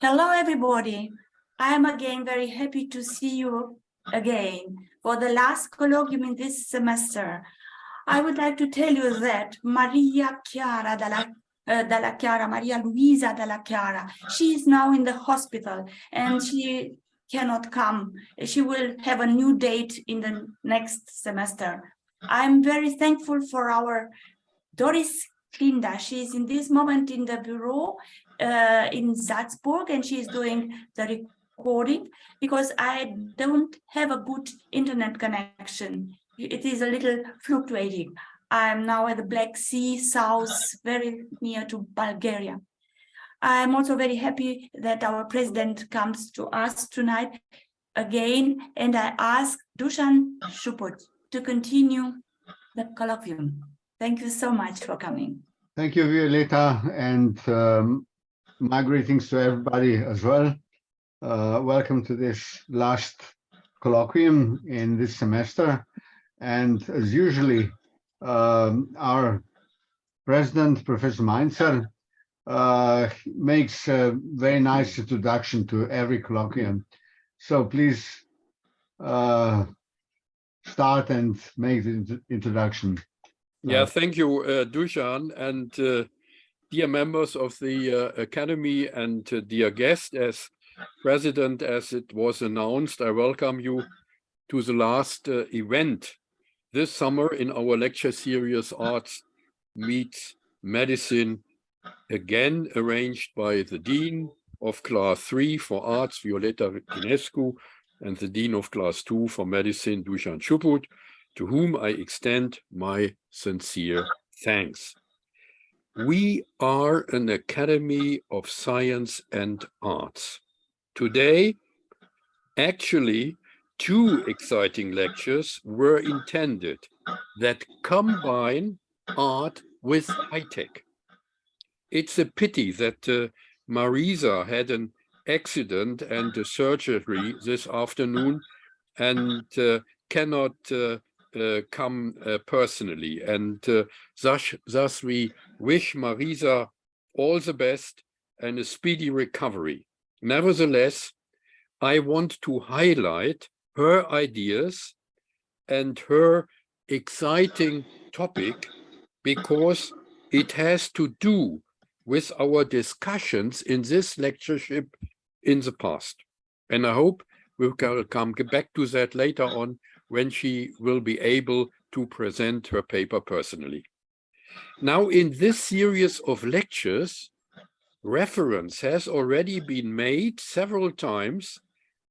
Hello, everybody. I am again very happy to see you again for the last colloquium in this semester. I would like to tell you that Maria Luisa Dalla Chiara, she is now in the hospital and she cannot come. She will have a new date in the next semester. I'm very thankful for our Doris Klinda. She is in this moment in the bureau in Salzburg, and she is doing the recording because I don't have a good internet connection. It is a little fluctuating. I'm now at the Black Sea, south, very near to Bulgaria. I'm also very happy that our president comes to us tonight again, and I ask Dušan Šuput to continue the colloquium. Thank you so much for coming. Thank you, Violeta, and my greetings to everybody as well. Welcome to this last colloquium in this semester. And as usually, our president, Professor Mainzer, makes a very nice introduction to every colloquium. So please start and make the introduction. Yeah, thank you, Dušan, and dear members of the Academy and dear guest, as president, as it was announced, I welcome you to the last event this summer in our lecture series, Arts Meets Medicine, again arranged by the Dean of Class 3 for Arts, Violeta Dinescu, and the Dean of Class 2 for Medicine, Dušan Šuput, to whom I extend my sincere thanks. We are an Academy of Science and Arts. Today, actually, two exciting lectures were intended that combine art with high-tech. It's a pity that Marisa had an accident and a surgery this afternoon and cannot come personally, and thus we wish Marisa all the best and a speedy recovery. Nevertheless, I want to highlight her ideas and her exciting topic because it has to do with our discussions in this lectureship in the past. And I hope we'll come back to that later on when she will be able to present her paper personally. Now, in this series of lectures, reference has already been made several times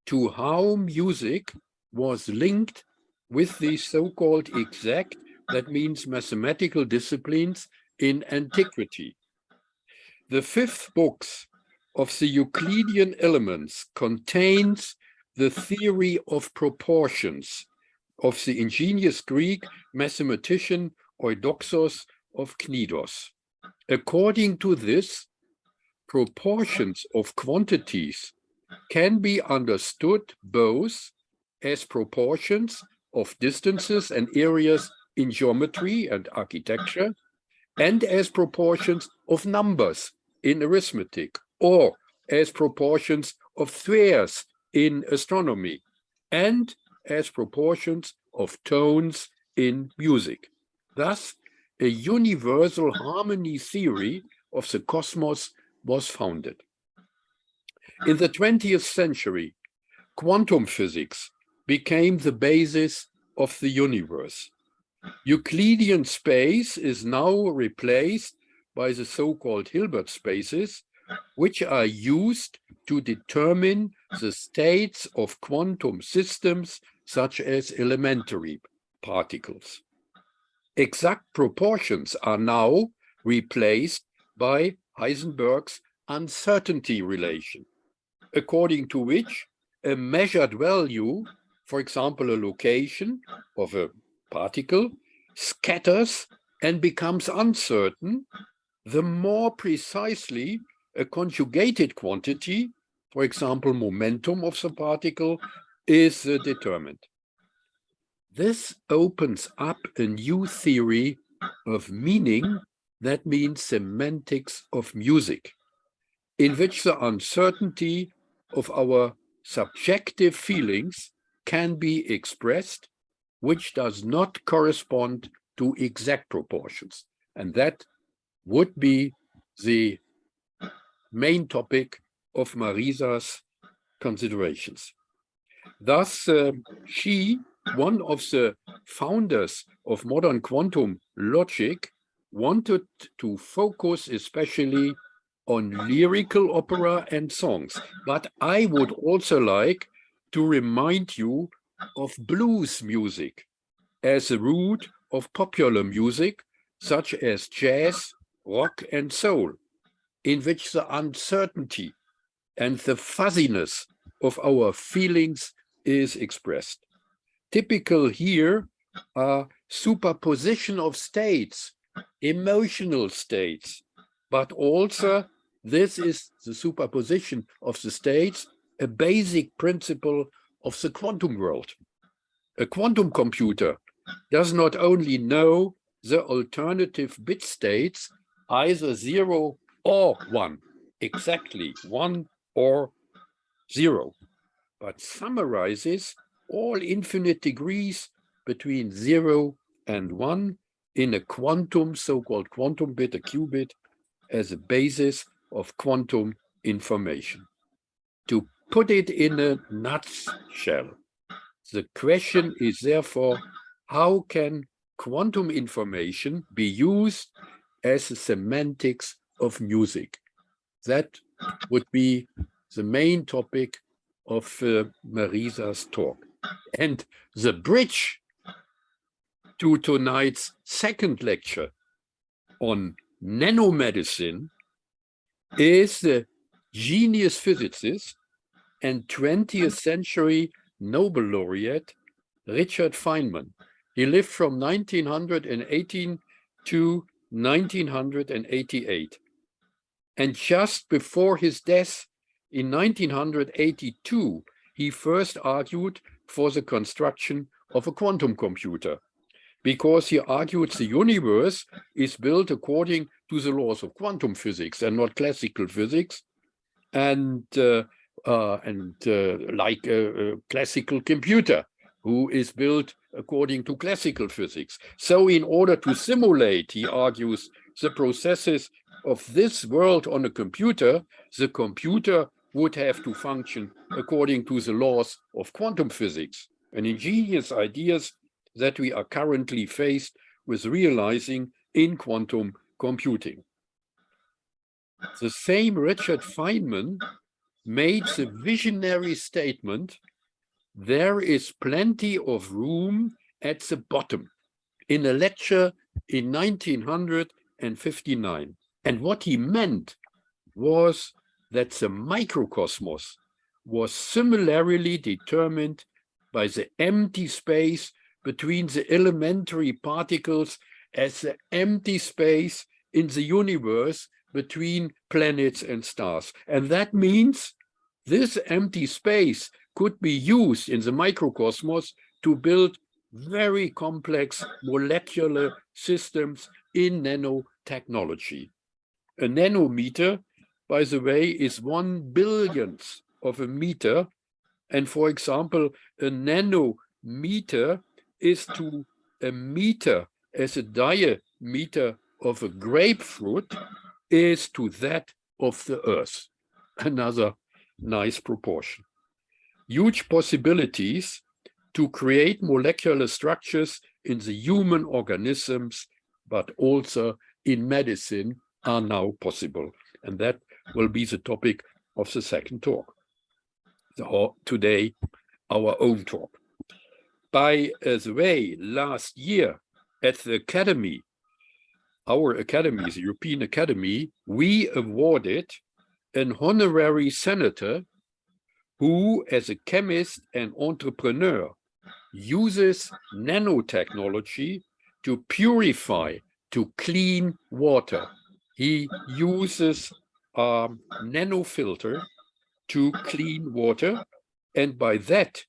to how music was linked with the so-called exact, that means mathematical disciplines, in antiquity. The fifth books of the Euclidean Elements contains the theory of proportions of the ingenious Greek mathematician Eudoxos of Knidos. According to this, proportions of quantities can be understood both as proportions of distances and areas in geometry and architecture, and as proportions of numbers in arithmetic, or as proportions of spheres in astronomy, and as proportions of tones in music. Thus, a universal harmony theory of the cosmos was founded. In the 20th century, quantum physics became the basis of the universe. Euclidean space is now replaced by the so-called Hilbert spaces, which are used to determine the states of quantum systems such as elementary particles. Exact proportions are now replaced by Heisenberg's uncertainty relation, according to which a measured value, for example, a location of a particle, scatters and becomes uncertain the more precisely a conjugated quantity, for example, momentum of the particle, is determined. This opens up a new theory of meaning, that means semantics of music. in which the uncertainty of our subjective feelings can be expressed, which does not correspond to exact proportions. And that would be the main topic of Marisa's considerations. Thus, she, one of the founders of modern quantum logic, wanted to focus especially on lyrical opera and songs. But I would also like to remind you of blues music as a root of popular music, such as jazz, rock, and soul, in which the uncertainty and the fuzziness of our feelings is expressed. Typical here are superposition of states, emotional states, but also this is the superposition of the states, a basic principle of the quantum world. A quantum computer does not only know the alternative bit states, either 0 or 1, exactly 1 or 0, but summarizes all infinite degrees between 0 and 1 in a quantum, so-called quantum bit, a qubit, as a basis of quantum information. To put it in a nutshell, the question is therefore, how can quantum information be used as a semantics of music? That would be the main topic of Marisa's talk. And the bridge to tonight's second lecture on nanomedicine is the genius physicist and 20th century Nobel laureate Richard Feynman. He lived from 1918 to 1988. And just before his death in 1982, he first argued for the construction of a quantum computer, because he argued the universe is built according to the laws of quantum physics and not classical physics, and like a classical computer who is built according to classical physics. So in order to simulate, he argues, the processes of this world on a computer, the computer would have to function according to the laws of quantum physics. An ingenious ideas that we are currently faced with realizing in quantum computing. The same Richard Feynman made the visionary statement, there is plenty of room at the bottom, in a lecture in 1959. And what he meant was that the microcosmos was similarly determined by the empty space between the elementary particles as the empty space in the universe between planets and stars. And that means this empty space could be used in the microcosmos to build very complex molecular systems in nanotechnology. A nanometer, by the way, is 1/1000th of a meter. And for example, a nanometer is to a meter as a diameter of a grapefruit is to that of the Earth. Another nice proportion. Huge possibilities to create molecular structures in the human organisms, but also in medicine, are now possible. And that will be the topic of the second talk. Today, our own talk. By the way, last year at the Academy, our Academy, the European Academy, we awarded an honorary senator who, as a chemist and entrepreneur, uses nanotechnology to purify, to clean water. He uses a nanofilter to clean water, and by that,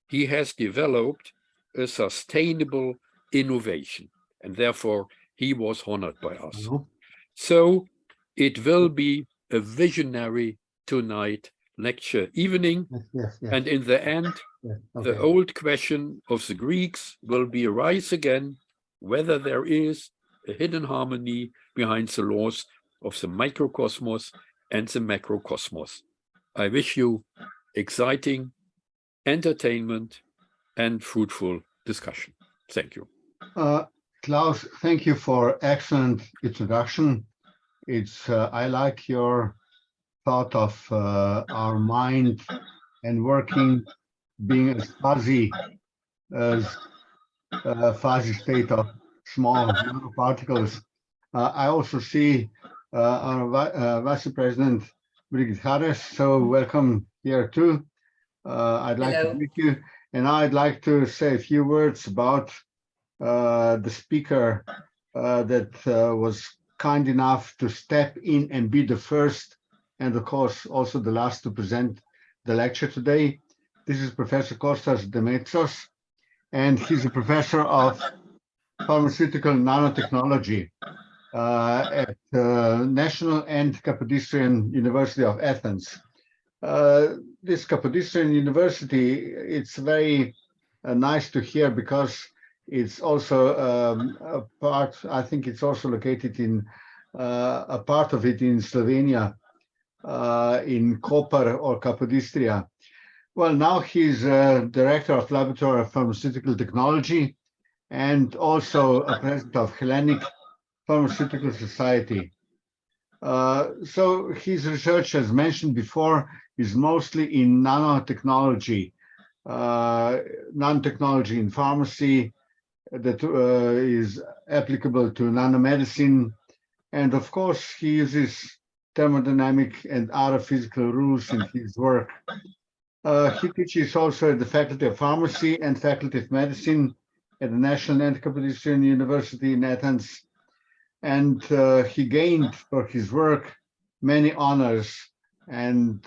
he has developed a sustainable innovation, and therefore he was honored by us. So it will be a visionary tonight lecture evening. Yes. And in the end, Yes. the Okay. old question of the Greeks will be arise again, whether there is a hidden harmony behind the laws of the microcosmos and the macrocosmos. I wish you exciting entertainment and fruitful discussion. Thank you. Klaus, thank you for excellent introduction. It's I like your thought of our mind and working being as fuzzy state of small nanoparticles. I also see our Vice President Brigitte Harris, so welcome here too. I'd like to meet you, and I'd like to say a few words about the speaker that was kind enough to step in and be the first, and of course also the last to present the lecture today. This is Professor COSTAS DEMETZOS, and he's a professor of pharmaceutical nanotechnology at National and Kapodistrian University of Athens. This Kapodistrian University, it's very nice to hear because it's also a part, I think it's also located in a part of it in Slovenia, in Koper or Capodistria. Well, now he's director of Laboratory of Pharmaceutical Technology and also a president of Hellenic Pharmaceutical Society. So his research, as mentioned before, is mostly in nanotechnology, nanotechnology in pharmacy that is applicable to nanomedicine. And of course, he uses thermodynamic and other physical rules in his work. He teaches also at the Faculty of Pharmacy and Faculty of Medicine at the National and Kapodistrian University in Athens. And he gained for his work many honors, and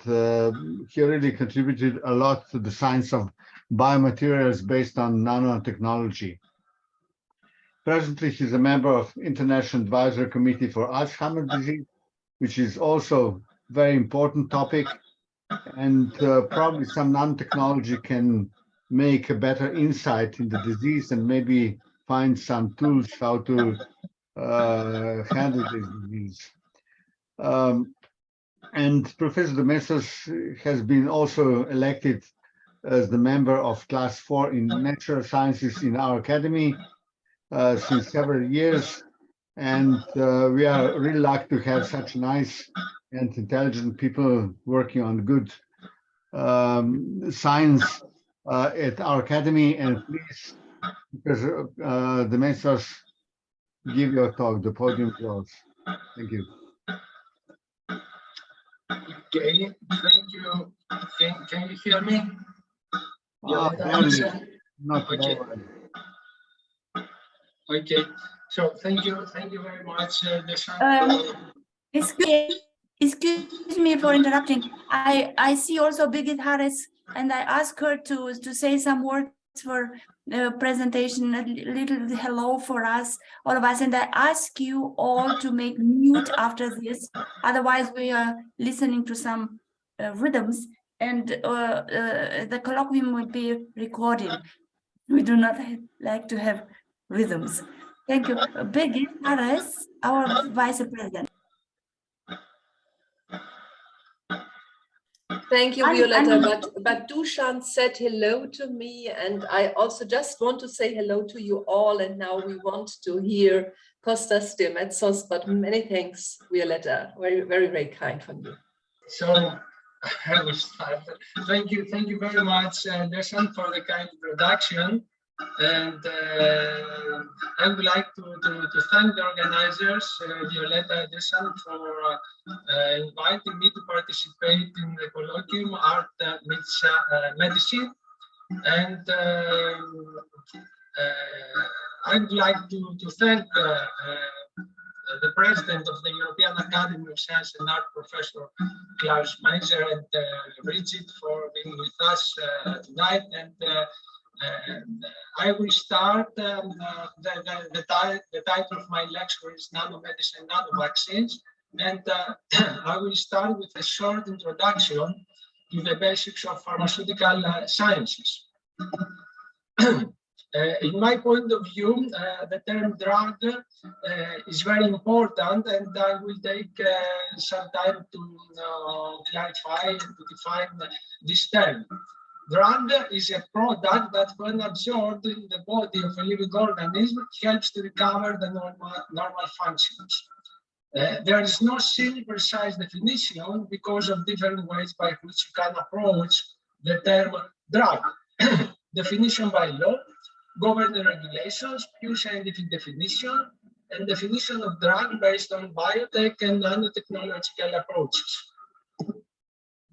he really contributed a lot to the science of biomaterials based on nanotechnology. Presently, he's a member of International Advisory Committee for Alzheimer's disease, which is also a very important topic. And probably some nanotechnology can make a better insight in the disease and maybe find some tools how to handle this disease. And Professor DEMETZOS has been also elected as the member of Class 4 in Natural Sciences in our academy since several years. And we are really lucky to have such nice and intelligent people working on good science at our academy. And please, because DEMETZOS, give your talk. The podium is yours. Thank you. Okay, thank you. Can you hear me? Not okay. Okay. So thank you very much, Dušan. Excuse me for interrupting. I see also Brigitte Harris, and I ask her to say some words for the presentation, a little hello for us, all of us, and I ask you all to make mute after this, otherwise we are listening to some rhythms, and the colloquium will be recorded. We do not like to have rhythms. Thank you. Brigitte Harris, our Vice President. Thank you, Violeta, but Dušan said hello to me, and I also just want to say hello to you all, and now we want to hear COSTAS DEMETZOS, but many thanks, Violeta, very, very, very kind from you. So I will start. Thank you very much, Dušan, for the kind introduction. And I would like to thank the organizers, Violeta and Dušan, for inviting me to participate in the Colloquium Art Meets Medicine. And I would like to thank the President of the European Academy of Science and Art, Professor Klaus Meiser, and Brigitte for being with us tonight. And I will start. The title of my lecture is Nanomedicines and Nanovaccines. And I will start with a short introduction to the basics of pharmaceutical sciences. In my point of view, the term drug is very important, and I will take some time to clarify and to define this term. Drug is a product that, when absorbed in the body of a living organism, helps to recover the normal functions. There is no single precise definition because of different ways by which you can approach the term drug. Definition by law, governing regulations, pure scientific definition, and definition of drug based on biotech and nanotechnological approaches.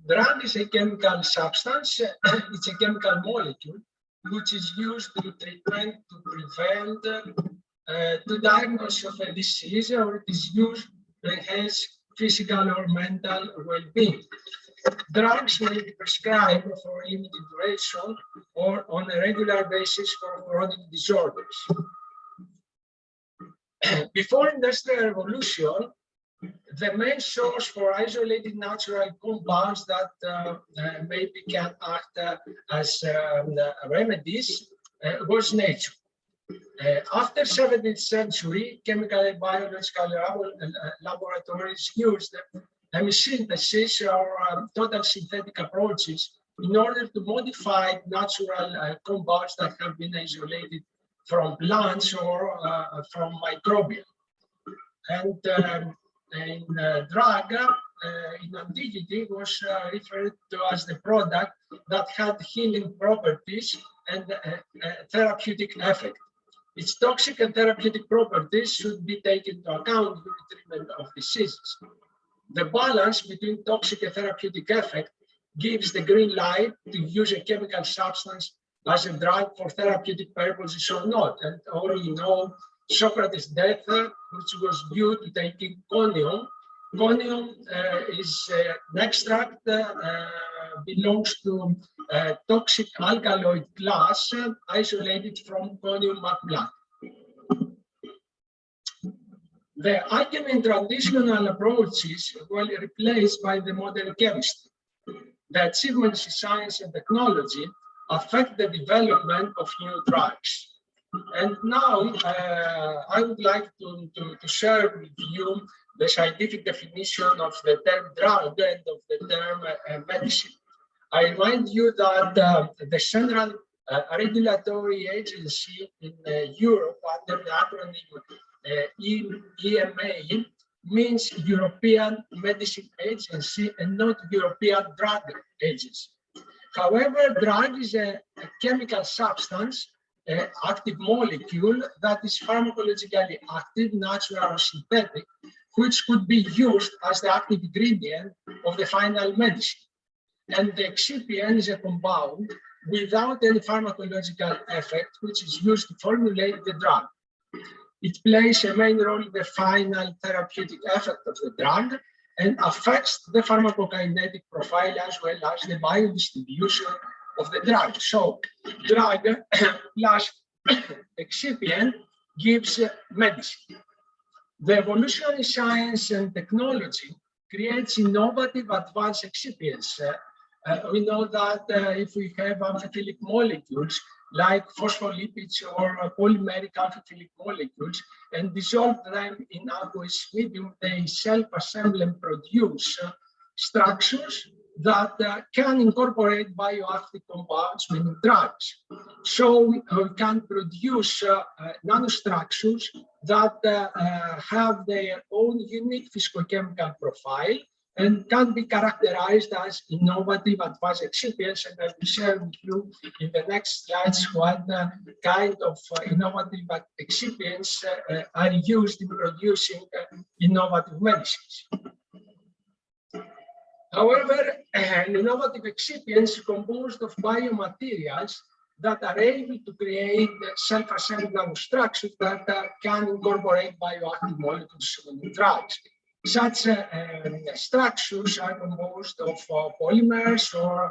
Drug is a chemical substance, it's a chemical molecule which is used to treatment, to prevent, to diagnose of a disease, or it is used to enhance physical or mental well-being. Drugs may be prescribed for limited duration or on a regular basis for chronic disorders. Before Industrial Revolution, the main source for isolated natural compounds that maybe can act as remedies was nature. After 17th century, chemical and biological laboratories used chemisynthesis or total synthetic approaches in order to modify natural compounds that have been isolated from plants or from microbial. And in drug, in antiquity, was referred to as the product that had healing properties and therapeutic effect. Its toxic and therapeutic properties should be taken into account in the treatment of diseases. The balance between toxic and therapeutic effect gives the green light to use a chemical substance as a drug for therapeutic purposes or not. And all you know, Socrates' death, which was due to taking conium. Conium is an extract, belongs to toxic alkaloid class, isolated from conium magmatic. The alchemy and traditional approaches were replaced by the modern chemistry. The achievements in science and technology affect the development of new drugs. And now I would like to share with you the scientific definition of the term drug and of the term medicine. I remind you that the Central Regulatory Agency in Europe, under the acronym EMA, means European Medicine Agency and not European Drug Agency. However, drug is a chemical substance, active molecule that is pharmacologically active, natural or synthetic, which could be used as the active ingredient of the final medicine. And the excipient is a compound without any pharmacological effect, which is used to formulate the drug. It plays a main role in the final therapeutic effect of the drug and affects the pharmacokinetic profile as well as the biodistribution of the drug. So, drug plus excipient gives medicine. The evolution in science and technology creates innovative advanced excipients. We know that if we have amphiphilic molecules like phospholipids or polymeric amphiphilic molecules and dissolve them in aqueous medium, they self-assemble and produce structures that can incorporate bioactive compounds, meaning drugs. So we can produce nanostructures that have their own unique physicochemical profile and can be characterized as innovative advanced excipients. And I will share with you in the next slides what kind of innovative excipients are used in producing innovative medicines. However, innovative excipients are composed of biomaterials that are able to create self-assembled nanostructures that can incorporate bioactive molecules in drugs. Such structures are composed of polymers or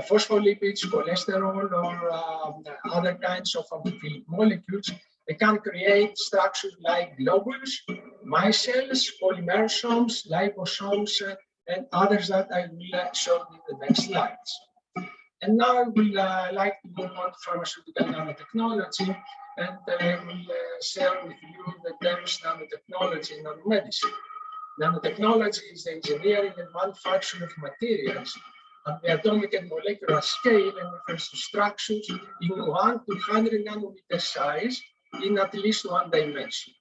phospholipids, cholesterol, or other kinds of amphiphilic molecules. They can create structures like globules micelles, polymerosomes, liposomes, and others that I will show in the next slides. And now I will like to move on to pharmaceutical nanotechnology, and I will share with you the terms nanotechnology and nanomedicine. Nanotechnology is the engineering and manufacturing of materials at the atomic and molecular scale and refers to structures in 1 to 100 nanometer size in at least one dimension.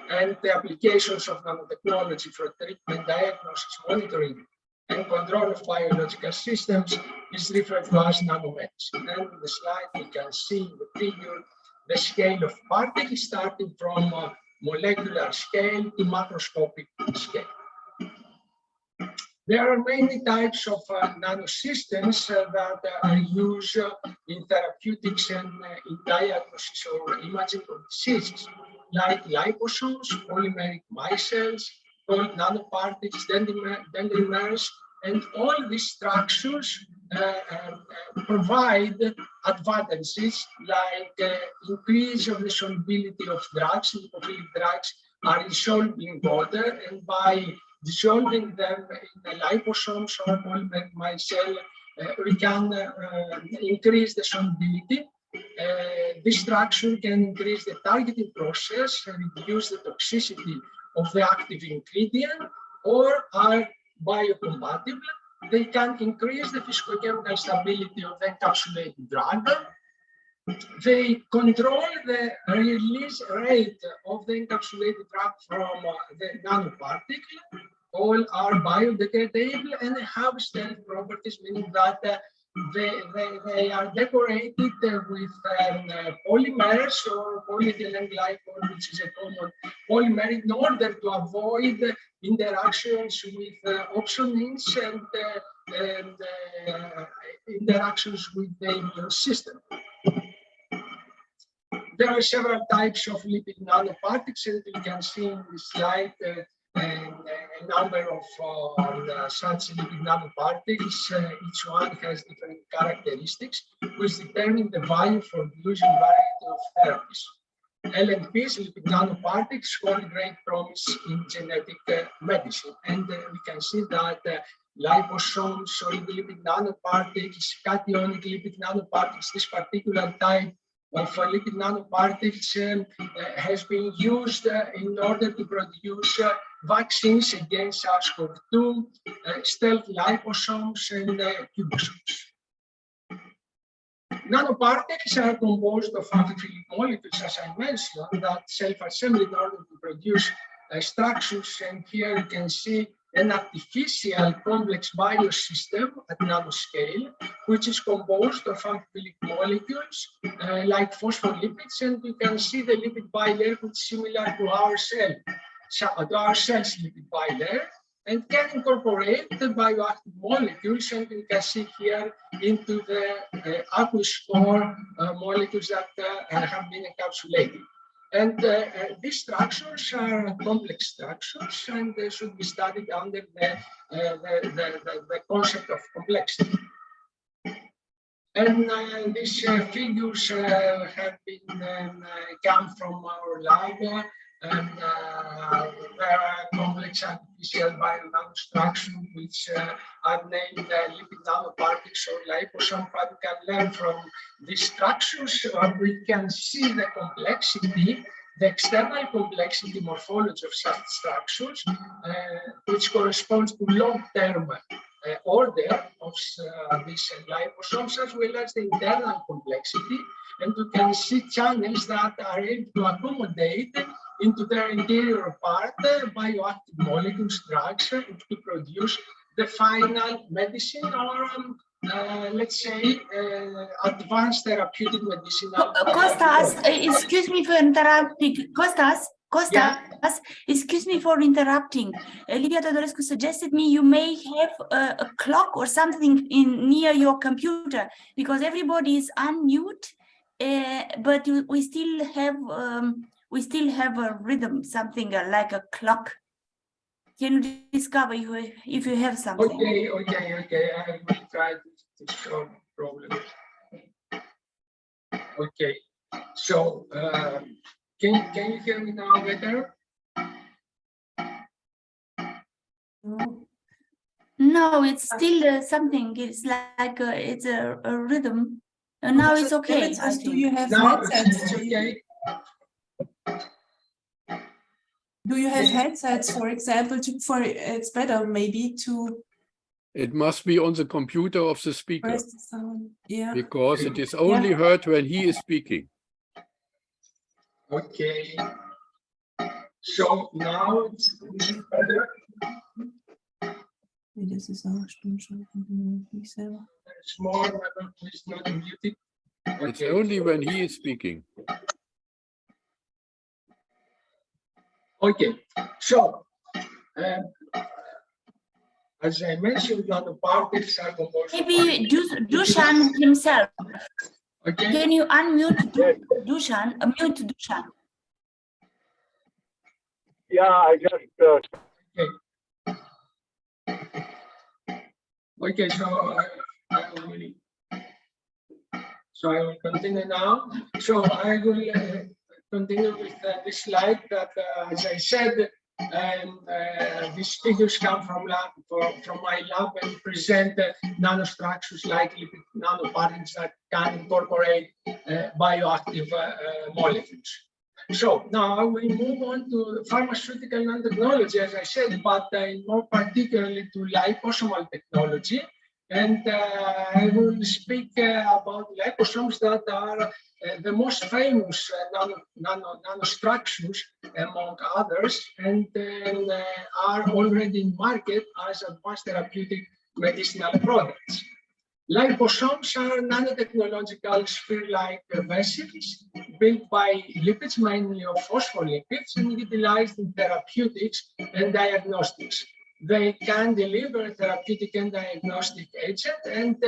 And the applications of nanotechnology for treatment, diagnosis, monitoring, and control of biological systems is referred to as nanomedicine. And in the slide, we can see in the figure the scale of particles starting from molecular scale to macroscopic scale. There are many types of nanosystems that are used in therapeutics and in diagnosis or imaging of diseases, like liposomes, polymeric micelles, called nanoparticles, dendrimers, and all these structures provide advantages like increase of the solubility of drugs. Lipophilic drugs are dissolved in water, and by dissolving them in the liposomes or polymeric micelle, we can increase the solubility. This structure can increase the targeting process and reduce the toxicity of the active ingredient, or are biocompatible. They can increase the physicochemical stability of the encapsulated drug. They control the release rate of the encapsulated drug from the nanoparticle. All are biodegradable and have stealth properties, meaning that they are decorated with polymers or polyethylene glycol, which is a common polymer, in order to avoid interactions with opsonins and interactions with the immune system. There are several types of lipid nanoparticles, and you can see in this slide a number of such lipid nanoparticles. Each one has different characteristics, which determine the value for use in variety of therapies. LNPs, lipid nanoparticles, hold great promise in genetic medicine, and we can see that liposomes, soluble lipid nanoparticles, cationic lipid nanoparticles, this particular type of lipid nanoparticles has been used in order to produce vaccines against SARS-CoV-2, stealth liposomes, and cubosomes. Nanoparticles are composed of amphiphilic molecules, as I mentioned, that self-assemble in order to produce structures. And here you can see an artificial complex biosystem at nanoscale, which is composed of amphiphilic molecules like phospholipids, and you can see the lipid bilayer, which is similar to our cell, to our cell's lipid bilayer, and can incorporate the bioactive molecules, and you can see here into the aqueous core molecules that have been encapsulated. And these structures are complex structures, and they should be studied under the concept of complexity. And these figures have been come from our lab, and there are complex artificial bio-nanostructures which are named lipid nanoparticles or liposomes. But we can learn from these structures, we can see the complexity, the external complexity morphology of such structures, which corresponds to long-term order of these liposomes, as well as the internal complexity. And you can see channels that are able to accommodate into their interior part bioactive molecules, drugs, to produce the final medicine, or let's say advanced therapeutic medicine. Costas, excuse me for interrupting. Costas, Yeah. excuse me for interrupting. Livia Todorescu suggested me you may have a clock or something near your computer, because everybody is unmute, but we still have a rhythm, something like a clock. Can you discover if you have something? Okay. I will try to solve the problem. Okay. So, can you hear me now better? No. No, it's still something. It's like it's a rhythm. And now it's okay. I Demetzos, do think. you have Now headsets? it's okay. Do you have headsets, for example, it's better maybe to It must be on the computer of the speaker, press the sound. Yeah. because it is only heard when he is speaking. Okay. So now it's better. Das ist auch Stimmschalten, nicht selber. It's more, it's not muted. It's Okay. only when he is speaking. Okay, so as I mentioned, nanoparticles are composed. Maybe Dušan himself. Okay. Can you unmute Dušan? Mute Dušan. Yeah, I just Okay, so I will continue now. So I will continue with this slide that, as I said, these figures come from my lab and present nanostructures like lipid nanoparticles that can incorporate bioactive molecules. So now I will move on to pharmaceutical nanotechnology, as I said, but more particularly to liposomal technology. And I will speak about liposomes that are the most famous nanostructures among others, and are already in market as advanced therapeutic medicinal products. Liposomes are nanotechnological sphere-like vessels built by lipids, mainly of phospholipids, and utilized in therapeutics and diagnostics. They can deliver therapeutic and diagnostic agent, and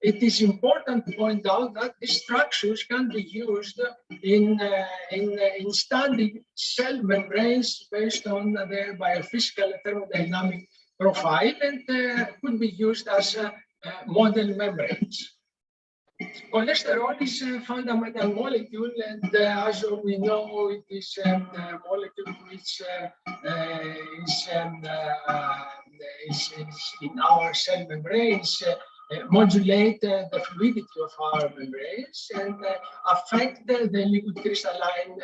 it is important to point out that these structures can be used in studying cell membranes based on their biophysical and thermodynamic profile, and could be used as model membranes. Cholesterol is a fundamental molecule, and as we know, it is a molecule which is in our cell membranes, modulate the fluidity of our membranes, and affect the liquid crystalline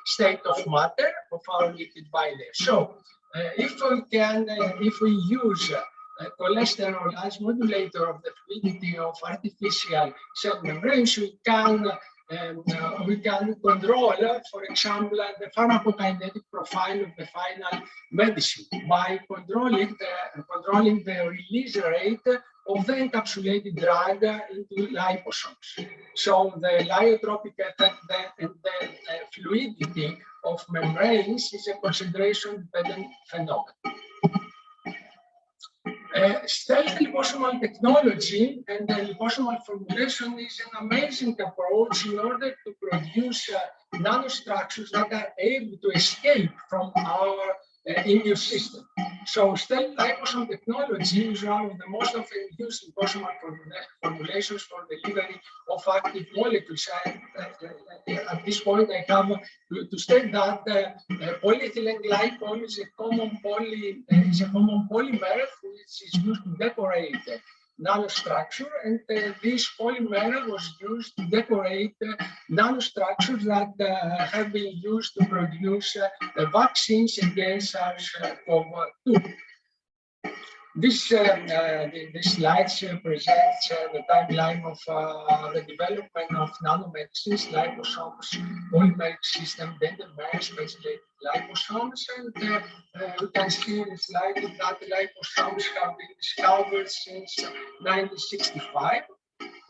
state of matter of our lipid bilayer. So, if we use cholesterol as modulator of the fluidity of artificial cell membranes, we can control, for example, the pharmacokinetic profile of the final medicine by controlling the release rate of the encapsulated drug into liposomes. So the lyotropic effect and the fluidity of membranes is a concentration-dependent phenomenon. Stealth liposomal technology and the liposomal formulation is an amazing approach in order to produce nanostructures that are able to escape from our immune system. So stealth liposome technology is one of the most often used liposomal formulations for delivery of active molecules. At this point, I have to state that polyethylene glycol is a common polymer which is used to decorate nanostructure, and this polymer was used to decorate nanostructures that have been used to produce vaccines against SARS-CoV-2. This slides presents the timeline of the development of nanomedicines, liposomes, polymeric system, dendrimers, specific liposomes, and we can see in the slide that the liposomes have been discovered since 1965,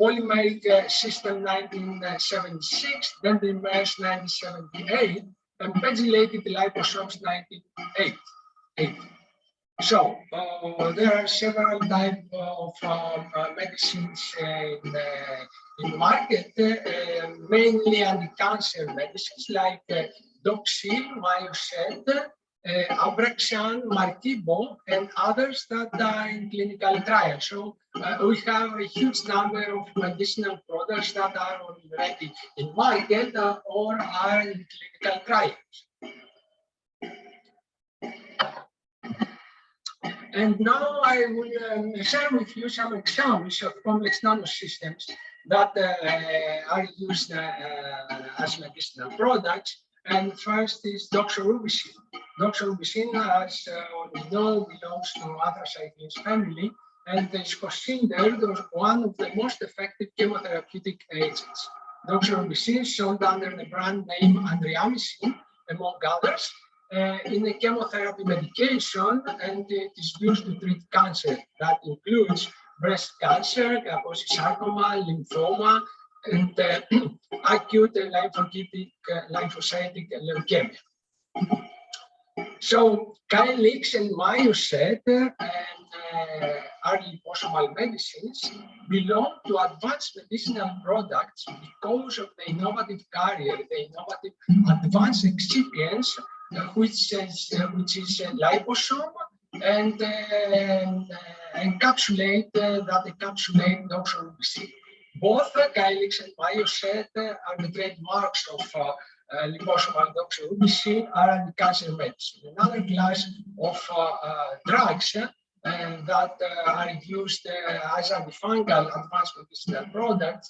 polymeric system 1976, dendrimers 1978, and pegylated liposomes 1980. So there are several types of medicines in the market, mainly anti-cancer medicines like Doxil, Myocet, Abraxane, Markibo, and others that are in clinical trials. So we have a huge number of medicinal products that are already in market or are in clinical trials. And now I will share with you some examples of complex nanosystems that are used as medicinal products. And first is doxorubicin. Doxorubicin, as we know, belongs to athracyclines family and is considered one of the most effective chemotherapeutic agents. Doxorubicin sold under the brand name andriamycin, among others, in a chemotherapy medication, and it is used to treat cancer. That includes breast cancer, Kaposi sarcoma, lymphoma, and acute lymphocytic leukemia. So Calyx and Myoset and early liposomal medicines belong to advanced medicinal products because of the innovative carrier, the innovative advanced excipients, which is liposome and encapsulate doxorubicin. Both Calyx and Myoset are the trademarks of liposomal doxorubicin are anti-cancer medicine. Another class of drugs that are used as antifungal advanced medicinal products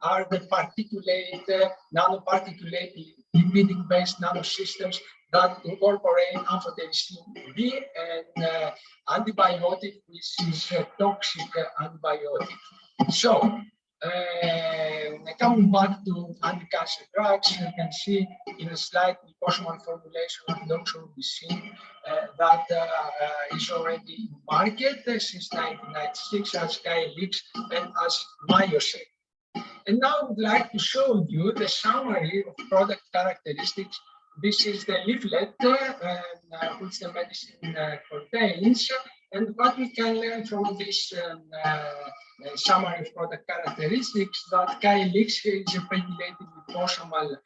are the nanoparticulate lipidic-based nanosystems that incorporate amphotericin B and antibiotic, which is a toxic antibiotic. So, coming back to anti-cancer drugs, you can see in a slight liposomal formulation of doxorubicin that is already in market since 1996 as Calyx and as Myoset. And now I would like to show you the summary of product characteristics. This is the leaflet which the medicine contains, and what we can learn from this summary of product characteristics that Calyx is a pegylated liposomal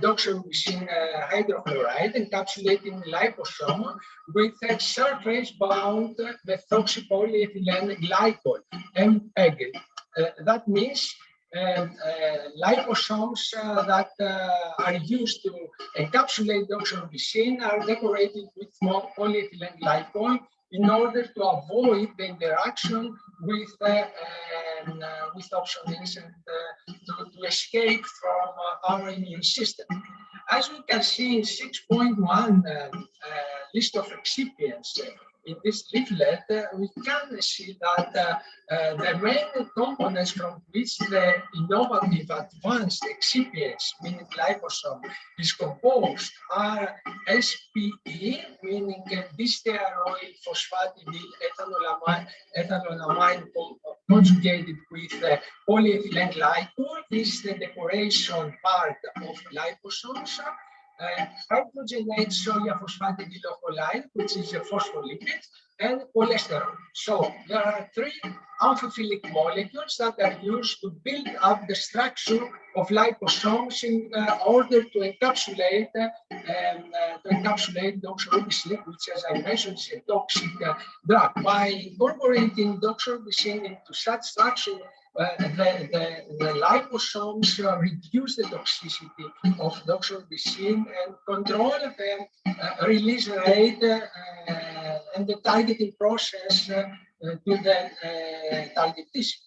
doxorubicin hydrochloride encapsulating liposome with a surface-bound methoxypolyethylene glycol, MPEG. That means liposomes that are used to encapsulate doxorubicin are decorated with polyethylene glycol in order to avoid the interaction with opsonins and to escape from our immune system. As we can see in 6.1 list of excipients in this leaflet, we can see that the main components from which the innovative advanced excipients, meaning liposome, is composed are SPE, meaning distearoyl phosphatidyl ethanolamine conjugated with polyethylene glycol. This is the decoration part of liposomes. Hydrogenated soya phosphatidylocholine, which is a phospholipid, and cholesterol. So there are three amphiphilic molecules that are used to build up the structure of liposomes in order to encapsulate doxorubicin, which, as I mentioned, is a toxic drug. By incorporating doxorubicin into such structure, the liposomes reduce the toxicity of doxorubicin and control the release rate and the targeting process to the target tissue.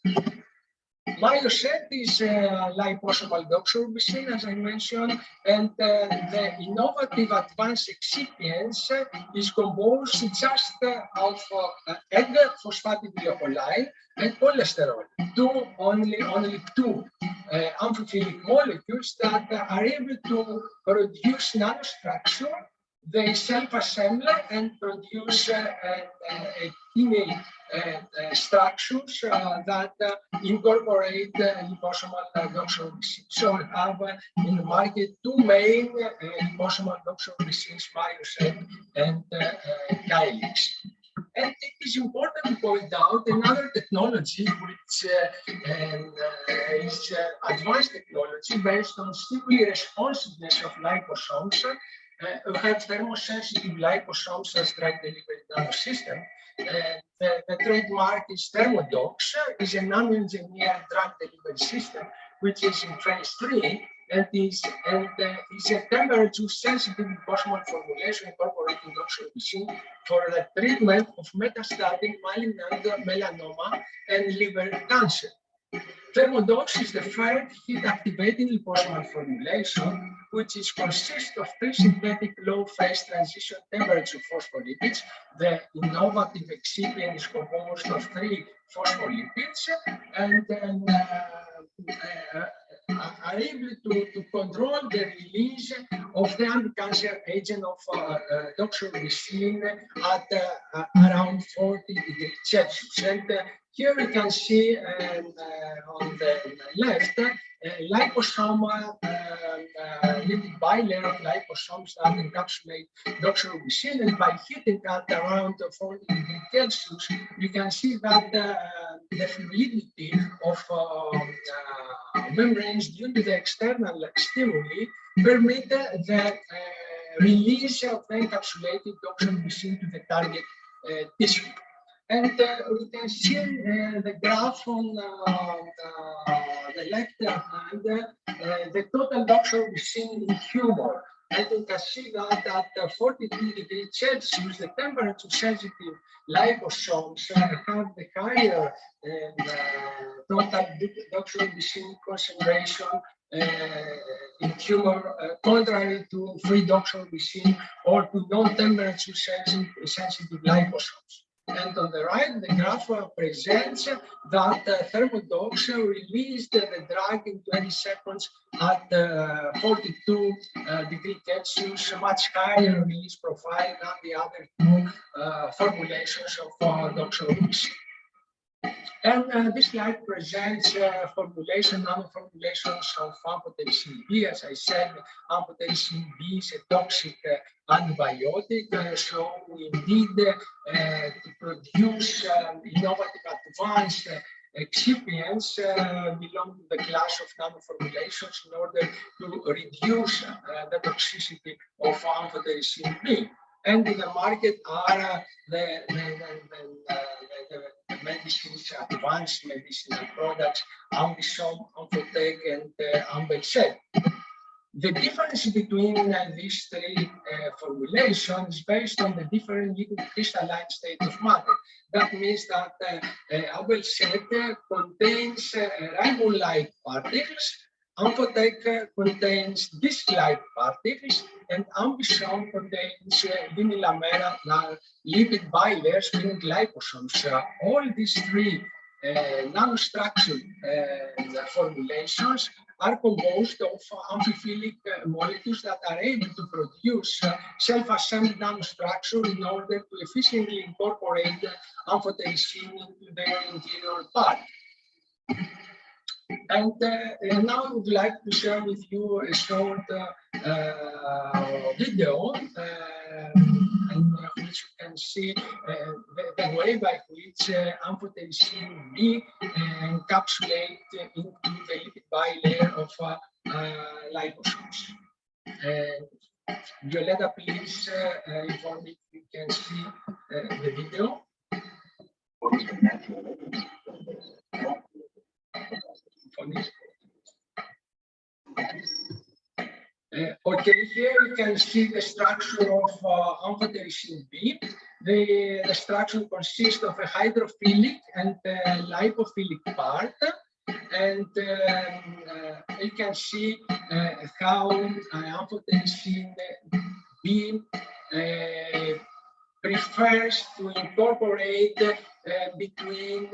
Myoset is liposomal doxorubicin, as I mentioned, and the innovative advanced excipients is composed just of egg phosphatidylocholine and cholesterol, only two amphiphilic molecules that are able to produce nanostructure. They self-assemble and produce tiny structures that incorporate liposomal doxorubicin. So we have in the market two main liposomal doxorubicins, Myoset and Calyx. And it is important to point out another technology which is advanced technology based on stimuli responsiveness of liposomes. We have thermosensitive liposomes as drug delivery nanosysteem. The trademark is Thermodox, is a nano-engineered drug delivery system which is in phase 3 and is a temperature-sensitive liposomal formulation incorporating doxorubicin for the treatment of metastatic malignant melanoma and liver cancer. Thermodox is the third heat-activating liposomal formulation, which consists of three synthetic low-phase transition temperature phospholipids. The innovative excipient is composed of three phospholipids and are able to control the release of the anti-cancer agent of doxorubicin at around 40 degrees Celsius. And here we can see on the left liposome, lipid bilayer of liposomes that encapsulate doxorubicin, and by heating at around 40 degrees Celsius, you can see that the fluidity of membranes due to the external stimuli permit the release of the encapsulated doxorubicin to the target tissue. And we can see the graph on the left-hand hand, the total doxorubicin in humor. And you can see that at 42 degrees Celsius, the temperature-sensitive liposomes have the higher total doxorubicin concentration in humor, contrary to free doxorubicin or to non-temperature sensitive liposomes. And on the right, the graph presents that Thermodox released the drug in 20 seconds at 42 degrees Celsius, much higher release profile than the other two formulations of doxorubicin. And this slide presents nanoformulations of amphotericin B. As I said, amphotericin B is a toxic antibiotic, so we need to produce innovative advanced excipients belong to the class of nanoformulations in order to reduce the toxicity of amphotericin B. And in the market are the medicines, advanced medicinal products, Ambisome, Amphotec, and Ambelcet. The difference between these three formulations is based on the different liquid crystalline state of matter. That means that Ambelcet contains ribbon-like particles, Amphotec contains disc-like particles, and Ambisome contains unilamellar lipid bilayers, meaning liposomes. All these three nanostructured formulations are composed of amphiphilic molecules that are able to produce self-assembled nanostructure in order to efficiently incorporate amphotericin into their interior part. And now I would like to share with you a short video in which you can see the way by which amphotericin B encapsulate into the lipid bilayer of liposomes. Violeta, please inform me if you can see the video. Okay, here you can see the structure of amphotericin B. The structure consists of a hydrophilic and lipophilic part, and you can see how amphotericin B prefers to incorporate between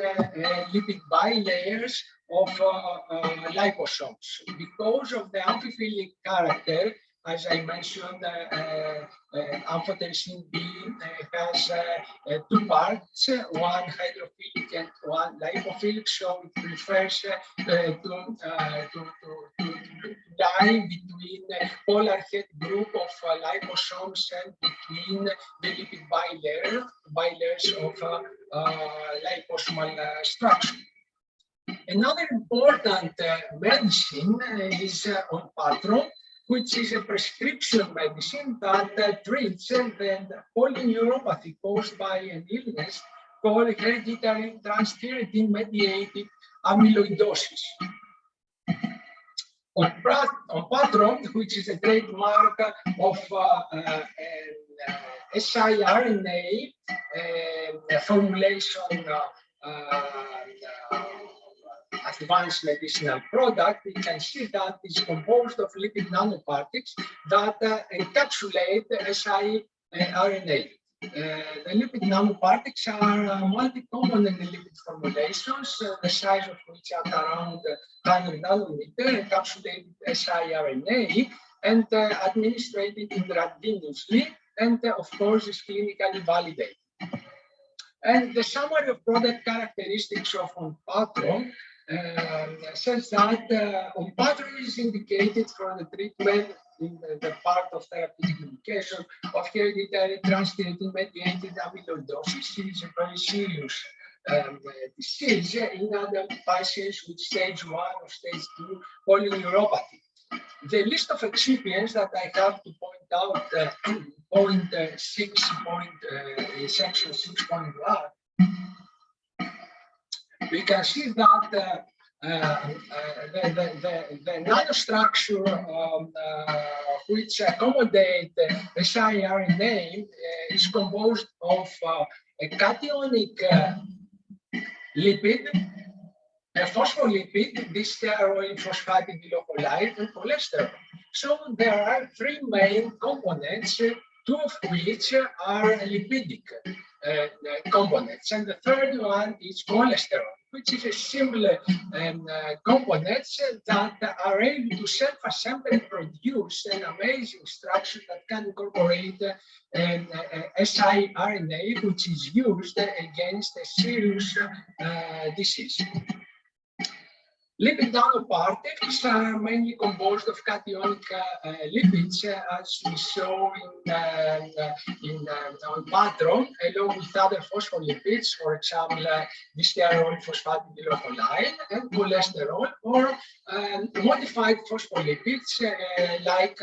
lipid bilayers of liposomes. Because of the amphiphilic character, as I mentioned, amphotericin B has two parts, one hydrophilic and one lipophilic, so it prefers to lie between the polar head group of liposomes and between the lipid bilayers of liposomal structure. Another important medicine is Onpatro, which is a prescription medicine that treats the polyneuropathy caused by an illness called hereditary transthyretin-mediated amyloidosis. Onpatro, which is a trademark of siRNA formulation advanced medicinal product, we can see that it's composed of lipid nanoparticles that encapsulate siRNA. The lipid nanoparticles are multi-component lipid formulations, the size of which are around 100 nanometer, encapsulated siRNA, and administered intravenously, and of course is clinically validated. And the summary of product characteristics of Onpatro says that Onpatro is indicated for the treatment in the part of therapeutic indication of hereditary transthyretin-mediated amyloidosis. It is a very serious disease in adult patients with stage 1 or stage 2 polyneuropathy. The list of excipients that I have to point out, point 6, in section 6.1, we can see that the nanostructure which accommodate the siRNA is composed of a cationic lipid, a phospholipid, disteroyl phosphatidyloholide, and cholesterol. So there are 3 main components, 2 of which are lipidic components, and the third one is cholesterol, which is a similar component that are able to self-assemble and produce an amazing structure that can incorporate siRNA, which is used against a serious disease. Lipid nanoparticles are mainly composed of cationic lipids, as we saw in Onpatro, along with other phospholipids, for example, disteroyl phosphatidyloholide and cholesterol, or modified phospholipids like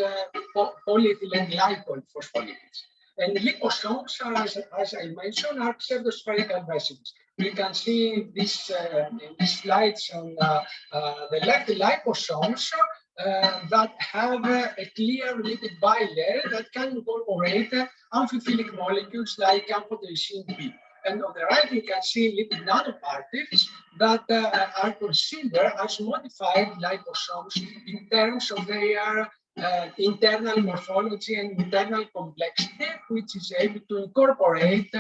polyethylene glycol phospholipids. And liposomes are, as I mentioned, are pseudospherical vesicles. We can see this in these slides on the left, the liposomes that have a clear lipid bilayer that can incorporate amphiphilic molecules like amphotericin B. And on the right, we can see lipid nanoparticles that are considered as modified liposomes in terms of their internal morphology and internal complexity, which is able to incorporate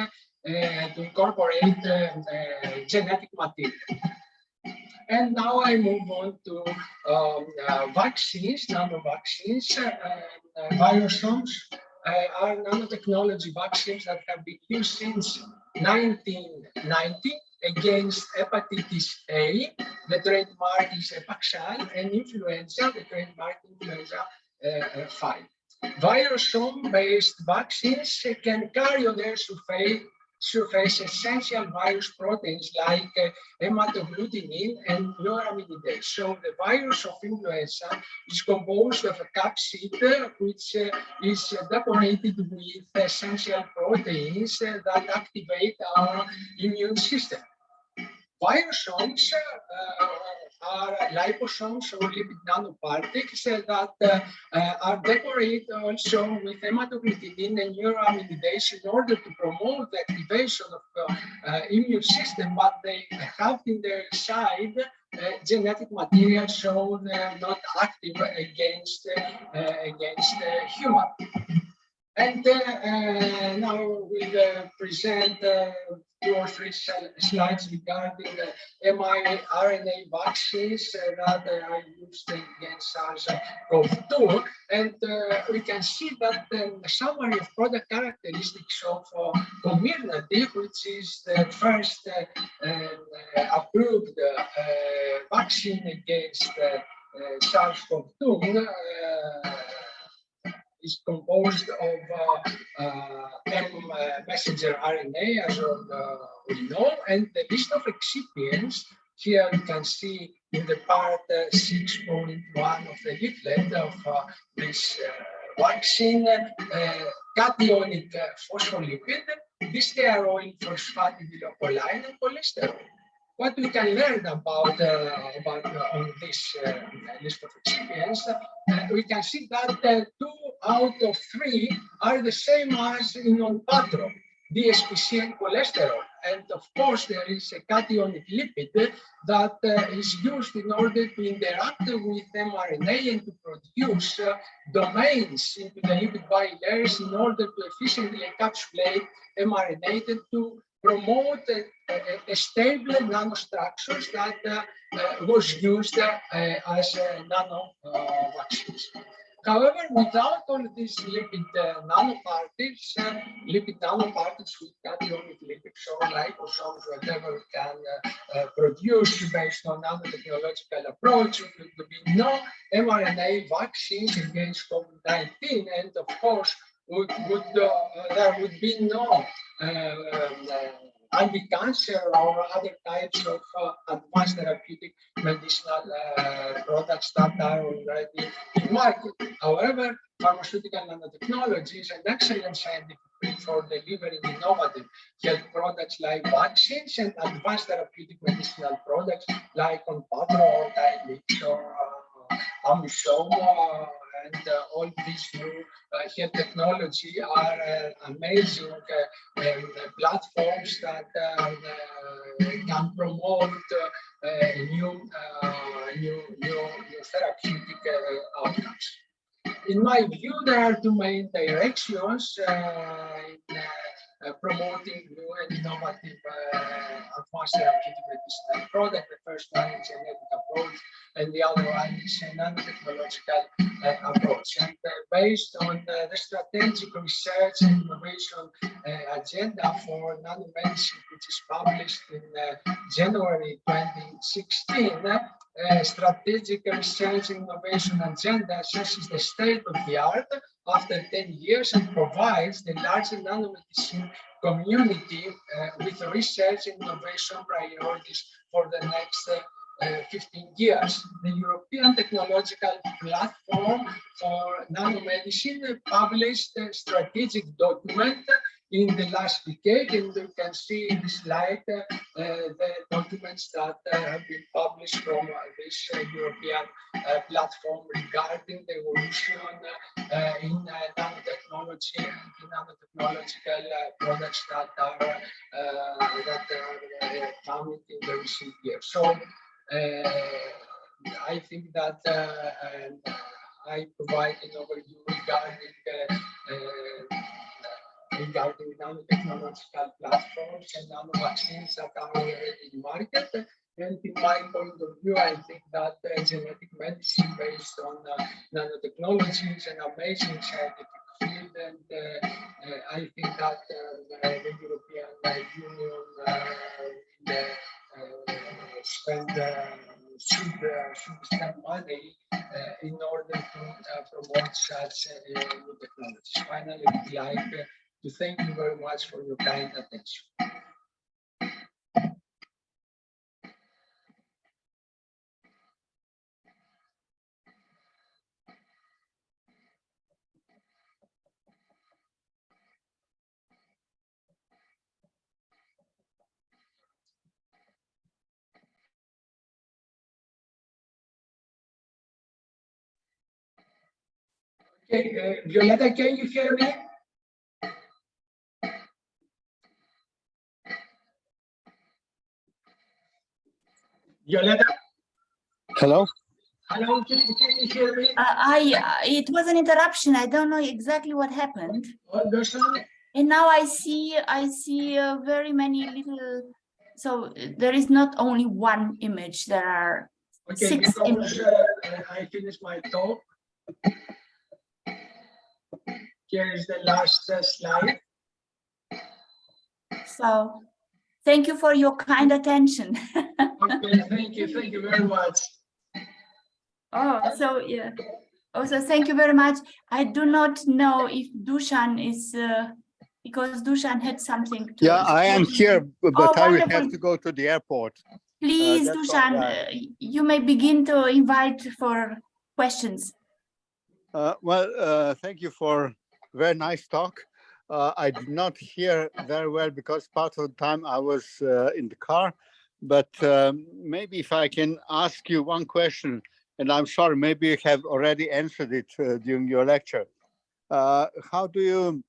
genetic material. And now I move on to vaccines, nanovaccines. Virosomes are nanotechnology vaccines that have been used since 1990 against hepatitis A. The trademark is Epaxal, and influenza, the trademark influenza 5. Virusome-based vaccines can carry on their surface essential virus proteins like hematoagglutinin and neuraminidase. So the virus of influenza is composed of a capsid which is decorated with essential proteins that activate our immune system. Virosomes are liposomes or lipid nanoparticles that are decorated also with hematoagglutinin and neuraminidase in order to promote the activation of immune system, but they have in their side genetic material, so they're not active against human. And now we'll present 2 or 3 slides regarding mRNA vaccines that are used against SARS-CoV-2. And we can see that the summary of product characteristics of Comirnaty, which is the first approved vaccine against SARS-CoV-2, is composed of messenger RNA, as we know, and the list of excipients here you can see in the part 6.1 of the leaflet of this vaccine, cationic phospholipid, disteroyl phosphatidyloholide, and cholesterol. What we can learn about on this list of excipients, we can see that 2 out of 3 are the same as in Onpattro, DSPC and cholesterol. And of course, there is a cationic lipid that is used in order to interact with mRNA and to produce domains into the lipid bilayers in order to efficiently encapsulate mRNA and to promote a stable nanostructures that was used as nano vaccines. However, without all these lipid nanoparticles with cationic lipids or liposomes, whatever we can produce based on nanotechnological approach, there would be no mRNA vaccines against COVID-19, and of course, there would be no anti-cancer or other types of advanced therapeutic medicinal products that are already in market. However, pharmaceutical nanotechnology is an excellent scientific field for delivering innovative health products like vaccines and advanced therapeutic medicinal products like Onpattro or Dinescu or Amisoma. And all these new health technology are amazing platforms that can promote new therapeutic outcomes. In my view, there are 2 main directions in promoting new and innovative advanced therapeutic medicinal product. The first one is genetic approach, and the other one is a nanotechnological approach. And based on the strategic research and innovation agenda for nanomedicine, which is published in January 2016, strategic research and innovation agenda assesses the state of the art after 10 years and provides the larger nanomedicine community with research and innovation priorities for the next 15 years. The European Technological Platform for Nanomedicine published a strategic document in the last decade, and you can see in the slide the documents that have been published from this European platform regarding the evolution in nanotechnology and in nanotechnological products that are coming in the recent years. So I think that I provide an overview regarding nanotechnological platforms and nanovaccines that are already in market. And in my point of view, I think that genetic medicine based on nanotechnology is an amazing scientific field, and I think that the European Union should spend money in order to promote such new technologies. Finally, I would like to thank you very much for your kind attention. Okay, Violeta, can you hear me? Violeta? Hello? Hello, can you hear me? It was an interruption. I don't know exactly what happened. Dušan? And now I see very many little. So there is not only one image. There are 6 images. I finished my talk. Here is the last slide. So thank you for your kind attention. Okay, thank you very much. Oh, so yeah. Also, thank you very much. I do not know if Dušan is because Dušan had something to. Yeah, I am here, but I will wonderful. have to go to the airport. Please, that's Dušan, all right. You may begin to invite for questions. Thank you for a very nice talk. I did not hear very well because part of the time I was in the car, but maybe if I can ask you one question, and I'm sorry, maybe you have already answered it during your lecture. how do you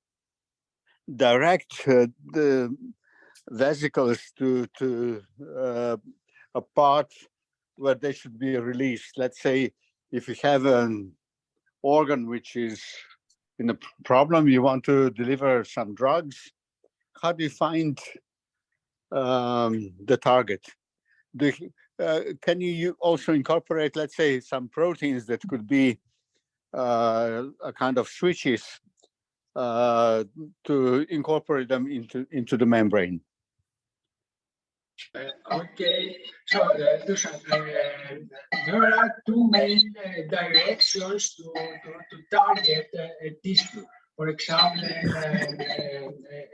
direct the vesicles to a part where they should be released? Let's say if you have an organ which is in a problem, you want to deliver some drugs, how do you find the target? Can you also incorporate, let's say, some proteins that could be a kind of switches to incorporate them into the membrane? Okay, so Dušan, there are two main directions to target a tissue. For example,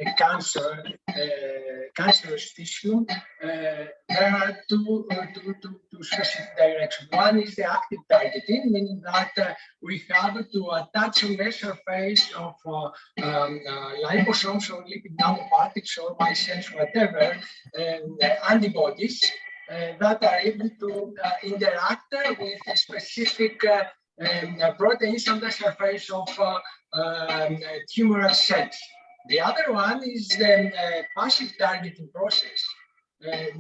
a cancerous tissue. There are two specific directions. One is the active targeting, meaning that we have to attach on the surface of liposomes or lipid nanoparticles or micelles, whatever, antibodies that are able to interact with specific proteins on the surface of tumoral cells. The other one is the passive targeting process.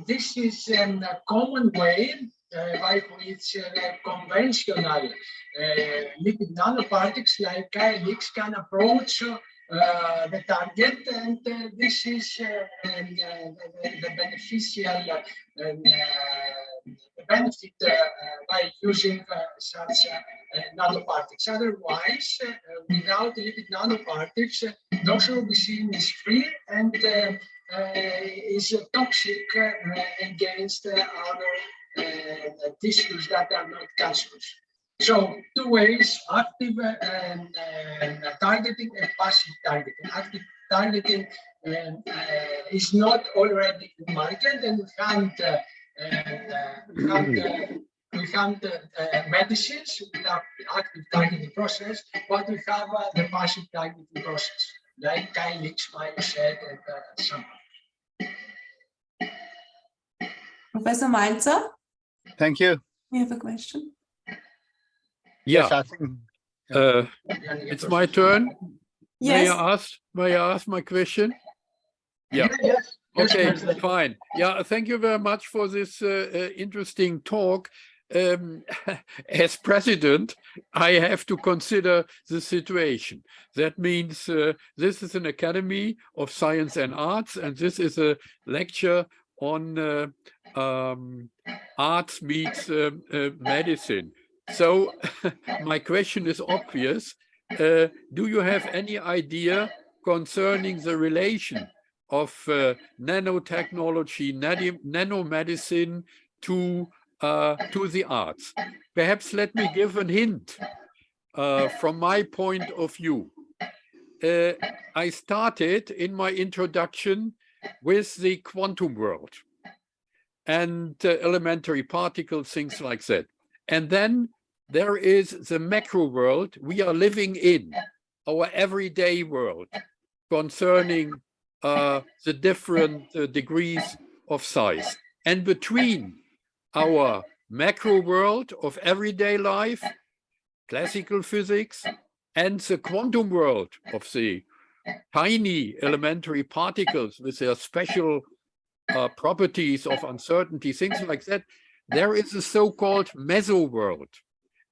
This is a common way by which conventional lipid nanoparticles like KLX can approach the target, and this is the beneficial benefit by using such nanoparticles. Otherwise, without lipid nanoparticles, doxorubicin is free and is toxic against other tissues that are not cancerous. So two ways: active targeting and passive targeting. Active targeting is not already in market, and we can't medicines without active targeting process, but we have the passive targeting process, like KLX, said, and some. Professor Mainzer? Thank you. We have a question. Yeah, Yes, I think it's my turn. Yes. May I ask my question? Yeah. Yes. Okay, Yes, fine. Yeah, thank you very much for this interesting talk. As president, I have to consider the situation. That means this is an Academy of Science and Arts, and this is a lecture on arts meets medicine. So my question is obvious. Do you have any idea concerning the relation of nanotechnology, nanomedicine to the arts? Perhaps let me give a hint from my point of view. I started in my introduction with the quantum world and elementary particles, things like that. And then there is the macro world we are living in, our everyday world, concerning the different degrees of size. And between our macro world of everyday life, classical physics, and the quantum world of the tiny elementary particles with their special properties of uncertainty, things like that, there is a so-called meso world.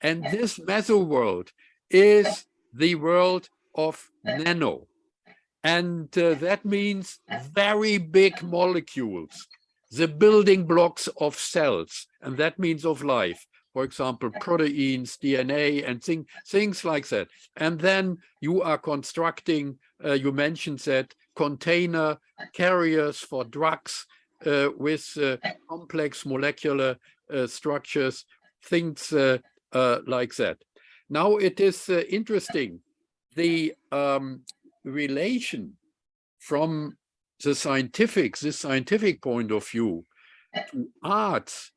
And this meso world is the world of nano. And that means very big molecules, the building blocks of cells, and that means of life. For example, proteins, DNA, and things like that. And then you are constructing, you mentioned that, container carriers for drugs with complex molecular structures, things like that. Now it is interesting, the relation from the scientific point of view to arts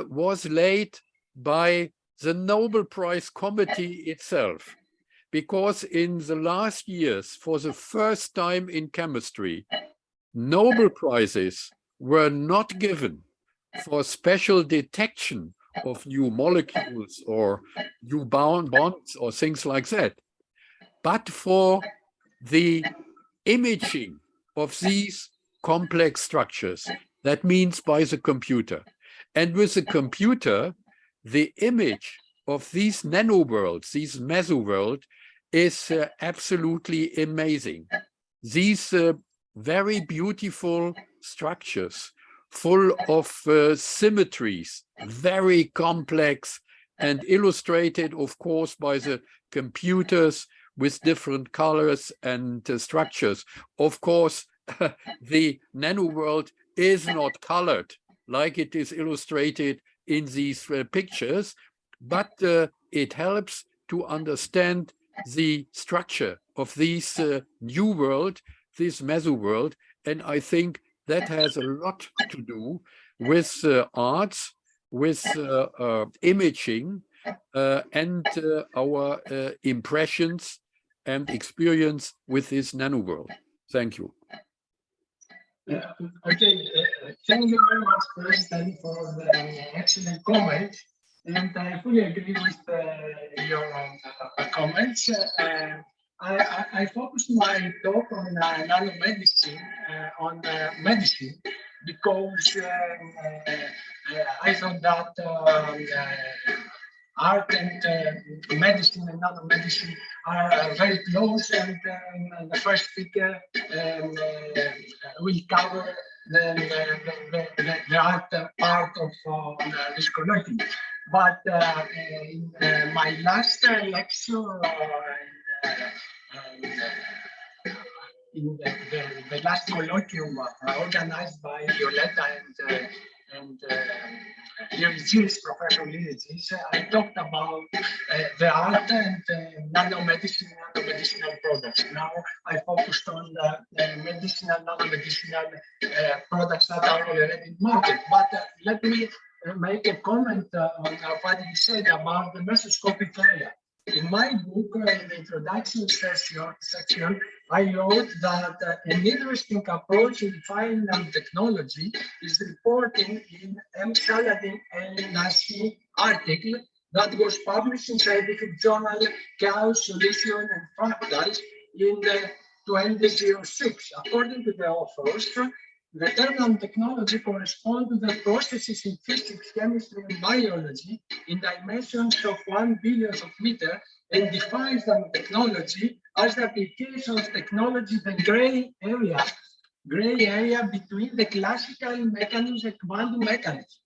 was laid by the Nobel Prize Committee itself, because in the last years, for the first time in chemistry, Nobel Prizes were not given for special detection of new molecules or new bonds or things like that, but for the imaging of these complex structures. That means by the computer. And with the computer, the image of these nanoworlds, these mesoworlds, is absolutely amazing. These very beautiful structures, full of symmetries, very complex, and illustrated, of course, by the computers with different colors and structures. Of course, the nanoworld is not colored like it is illustrated in these pictures, but it helps to understand the structure of this new world, this mesoworld, and I think that has a lot to do with arts, with imaging, and our impressions and experience with this nanoworld. Thank you. Okay, thank you very much, President, for the excellent comment. And I fully agree with your comments. I focused my talk on nanomedicine, on medicine, because I thought that art and medicine and nanomedicine are very close, and the first speaker will cover the art part of this colloquium. But in my last lecture, in the last colloquium organized by Violeta and Professor Lirizis, I talked about the art and nanomedicine, nanomedicinal products. Now I focused on the medicinal, nanomedicinal products that are already in market. But let me make a comment on what you said about the mesoscopic area. In my book, in the introduction section, I wrote that an interesting approach in defining nanotechnology is reporting in M. Saladin and Nassi article that was published in scientific journal Chaos, Solution, and Fractals in 2006. According to the authors, the term nanotechnology corresponds to the processes in physics, chemistry, and biology in dimensions of 1 billionth of meter, and defines nanotechnology as the application of technology, the gray area between the classical mechanisms and quantum mechanics.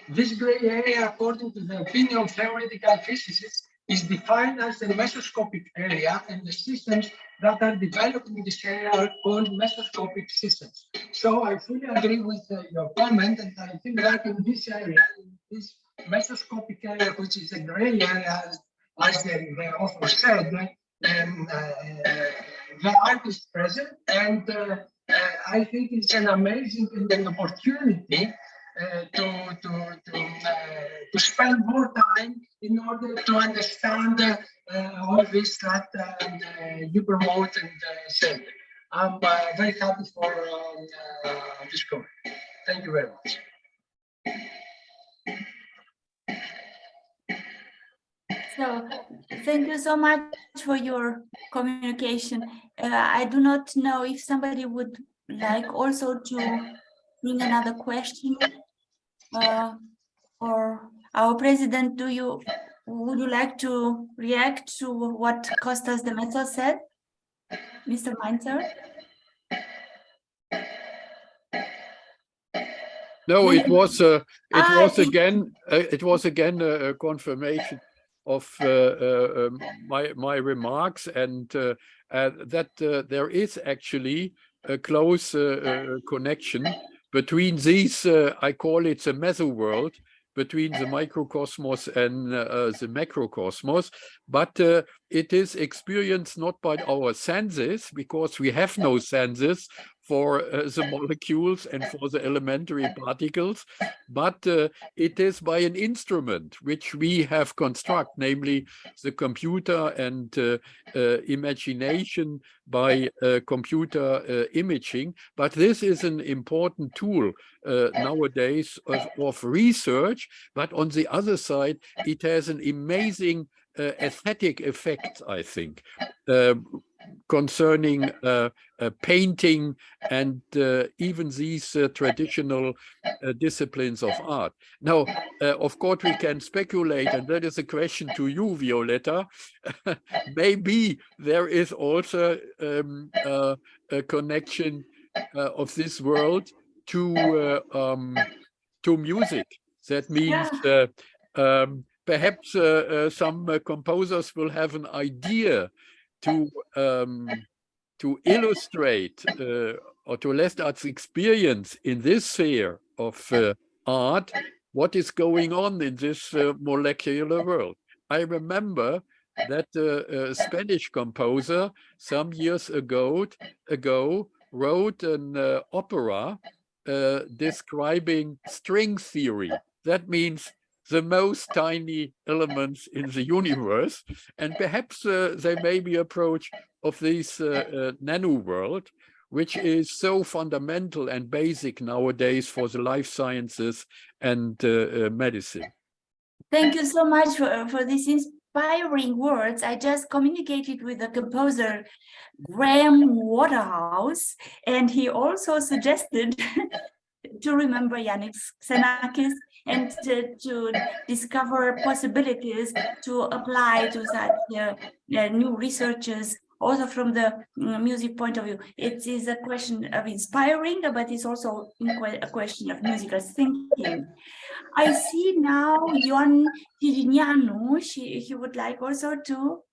This gray area, according to the opinion of theoretical physicists, is defined as the mesoscopic area, and the systems that are developed in this area are called mesoscopic systems. So I fully agree with your comment, and I think that in this area, in this mesoscopic area, which is a gray area, as the author said, the art is present, and I think it's an amazing and an opportunity to spend more time in order to understand all this that you promote and say. I'm very happy for this comment. Thank you very much. So, thank you so much for your communication. I do not know if somebody would like also to bring another question, or our president, would you like to react to what COSTAS DEMETZOS said, Mr. Mainzer? No, it was again a confirmation of my remarks, and that there is actually a close connection between these, I call it the mesoworld, between the microcosmos and the macrocosmos, but it is experienced not by our senses, because we have no senses for the molecules and for the elementary particles, but it is by an instrument which we have constructed, namely the computer and imagination by computer imaging. But this is an important tool nowadays of research, but on the other side, it has an amazing aesthetic effect, I think. concerning painting and even these traditional disciplines of art. Now, of course, we can speculate, and that is a question to you, Violeta. Maybe there is also a connection of this world to music. That means perhaps some composers will have an idea to illustrate or to let us experience in this sphere of art what is going on in this molecular world. I remember that a Spanish composer some years ago wrote an opera describing string theory. That means the most tiny elements in the universe, and perhaps there may be approach of this nano world, which is so fundamental and basic nowadays for the life sciences and medicine. Thank you so much for these inspiring words. I just communicated with the composer Graham Waterhouse, and he also suggested to remember Yannick Xenakis and to discover possibilities to apply to such new researchers, also from the music point of view. It is a question of inspiring, but it's also a question of musical thinking. I see now Ioan Tirineanu. He would like also to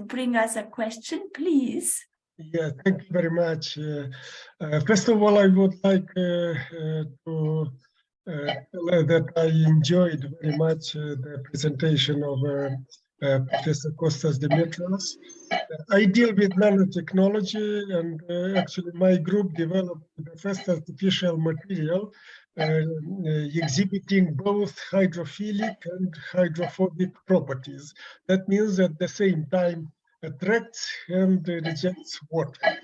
bring us a question, please. Yeah, thank you very much. First of all, I would like to tell that I enjoyed very much the presentation of Professor COSTAS DEMETZOS. I deal with nanotechnology, and actually my group developed the first artificial material exhibiting both hydrophilic and hydrophobic properties. That means at the same time attracts and rejects water.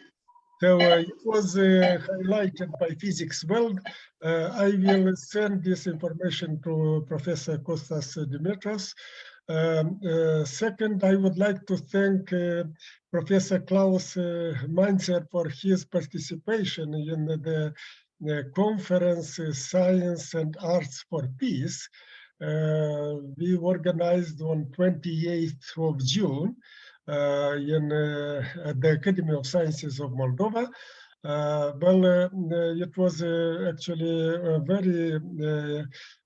So it was highlighted by Physics World. I will send this information to Professor COSTAS DEMETZOS. Second, I would like to thank Professor Klaus Mainzer for his participation in the conference Science and Arts for Peace. We organized on 28th of June at the Academy of Sciences of Moldova. It was actually a very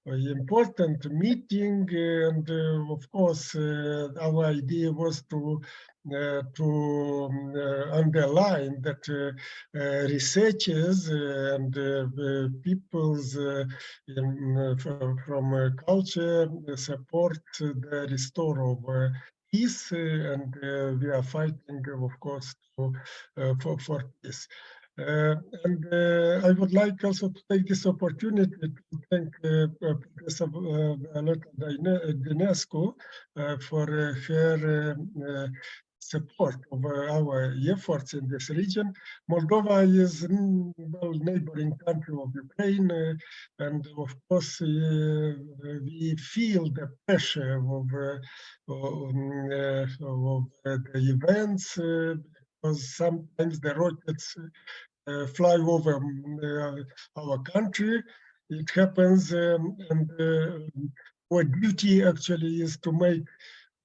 important meeting, and of course our idea was to underline that researchers and peoples from culture support the restore of peace, and we are fighting, of course, for peace. And I would like also to take this opportunity to thank Professor Dinescu for her support of our efforts in this region. Moldova is a neighboring country of Ukraine, and of course we feel the pressure of the events, because sometimes the rockets fly over our country. It happens, and our duty actually is to make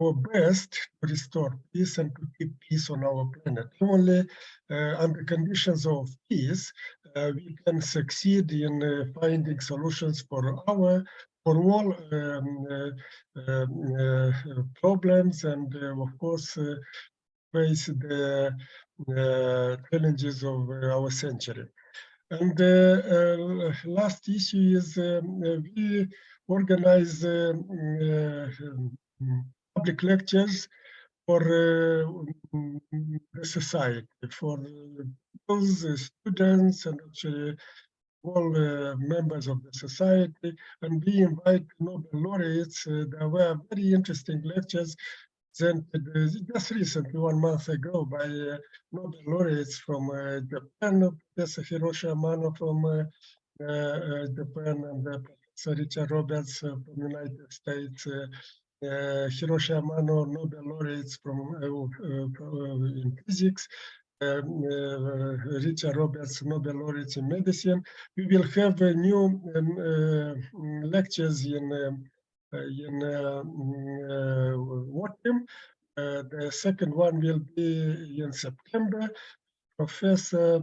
our best to restore peace and to keep peace on our planet. Only under conditions of peace we can succeed in finding solutions for all problems, and of course face the challenges of our century. And last issue is we organize public lectures for the society, for those students and actually all members of the society, and we invite Nobel laureates. There were very interesting lectures presented just recently, 1 month ago, by Nobel laureates from Japan, Professor Hiroshi Amano from Japan, and Professor Richard Roberts from the United States, Hiroshi Amano, Nobel laureates from in physics, Richard Roberts, Nobel laureates in medicine. We will have new lectures in autumn. The second one will be in September. Professor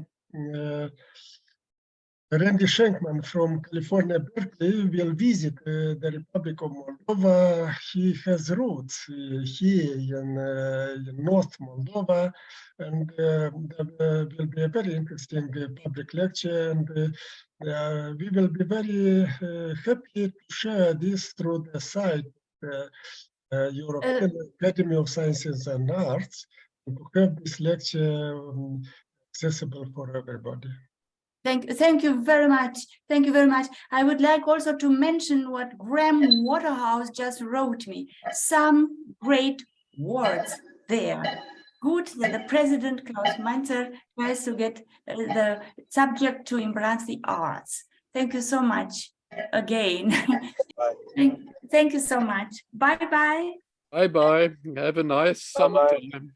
Randy Schenkman from California, Berkeley, will visit the Republic of Moldova. He has roots here in North Moldova, and there will be a very interesting public lecture, and we will be very happy to share this through the site, European Academy of Sciences and Arts, and to have this lecture accessible for everybody. Thank you very much. Thank you very much. I would like also to mention what Graham Waterhouse just wrote me. Some great words there. Good that the President Klaus Mainzer tries to get the subject to embrace the arts. Thank you so much again. Thank you so much. Bye-bye. Bye-bye. Have a nice summertime.